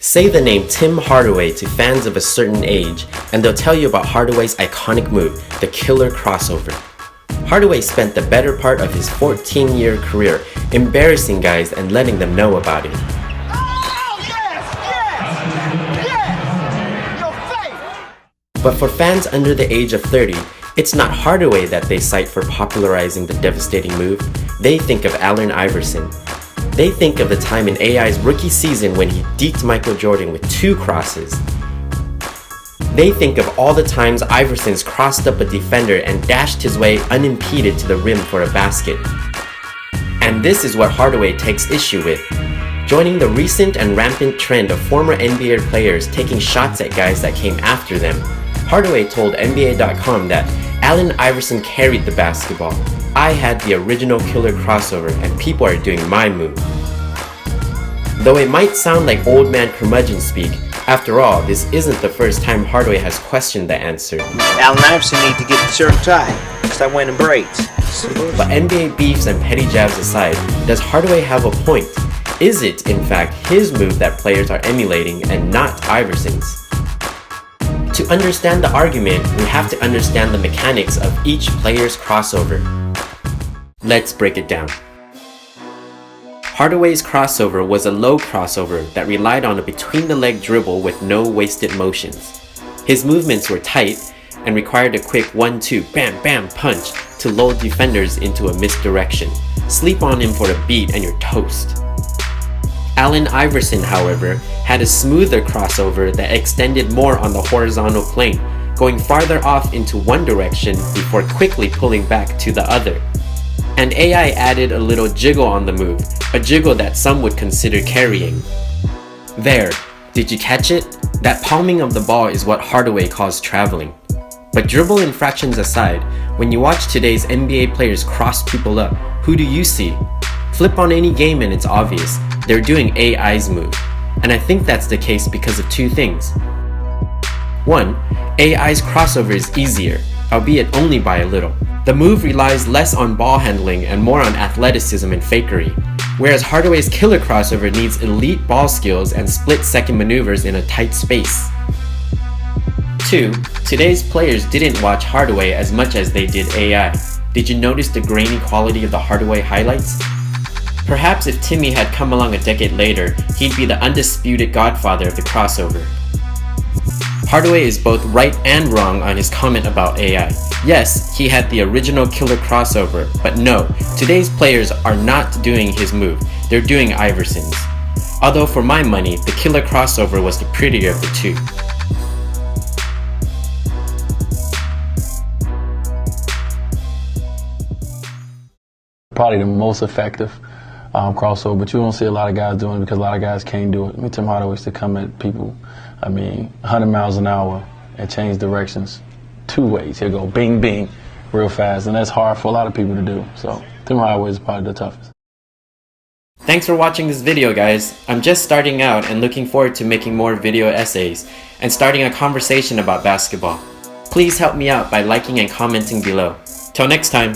Say the name Tim Hardaway to fans of a certain age, and they'll tell you about Hardaway's iconic move, the killer crossover. Hardaway spent the better part of his 14-year career embarrassing guys and letting them know about it. Oh, yes! Your face! But for fans under the age of 30, it's not Hardaway that they cite for popularizing the devastating move. They think of Allen Iverson. They think of the time in AI's rookie season when he deked Michael Jordan with 2 crosses. They think of all the times Iverson's crossed up a defender and dashed his way unimpeded to the rim for a basket. And this is what Hardaway takes issue with. Joining the recent and rampant trend of former NBA players taking shots at guys that came after them, Hardaway told NBADeepDive that Allen Iverson carried the basketball. I had the original killer crossover and people are doing my move. Though it might sound like old man curmudgeon speak, after all, this isn't the first time Hardaway has questioned the answer. Allen Iverson need to get the shirt tied. Stop wearing braids. But NBA beefs and petty jabs aside, does Hardaway have a point? Is it, in fact, his move that players are emulating and not Iverson's? To understand the argument, we have to understand the mechanics of each player's crossover. Let's break it down. Hardaway's crossover was a low crossover that relied on a between-the-leg dribble with no wasted motions. His movements were tight and required a quick 1-2 bam-bam punch to lull defenders into a misdirection. Sleep on him for a beat and you're toast. Allen Iverson, however, had a smoother crossover that extended more on the horizontal plane, going farther off into one direction before quickly pulling back to the other. And AI added a little jiggle on the move, a jiggle that some would consider carrying. There, did you catch it? That palming of the ball is what Hardaway calls traveling. But dribble infractions aside, when you watch today's NBA players cross people up, who do you see? Flip on any game and it's obvious, they're doing AI's move. And I think that's the case because of 2 things. 1, AI's crossover is easier, albeit only by a little. The move relies less on ball handling and more on athleticism and fakery, whereas Hardaway's killer crossover needs elite ball skills and split-second maneuvers in a tight space. 2, today's players didn't watch Hardaway as much as they did AI. Did you notice the grainy quality of the Hardaway highlights? Perhaps if Timmy had come along a decade later, he'd be the undisputed godfather of the crossover. Hardaway is both right and wrong on his comment about AI. Yes, he had the original killer crossover, but no, today's players are not doing his move, they're doing Iverson's. Although for my money, the killer crossover was the prettier of the 2. Probably the most effective crossover, but you don't see a lot of guys doing it because a lot of guys can't do it. Tim Hardaway used to come at people, 100 miles an hour and change directions 2 ways. He'll go bing, bing, real fast, and that's hard for a lot of people to do. So Tim Hardaway is probably the toughest. Thanks for watching this video, guys. I'm just starting out and looking forward to making more video essays and starting a conversation about basketball. Please help me out by liking and commenting below. Till next time.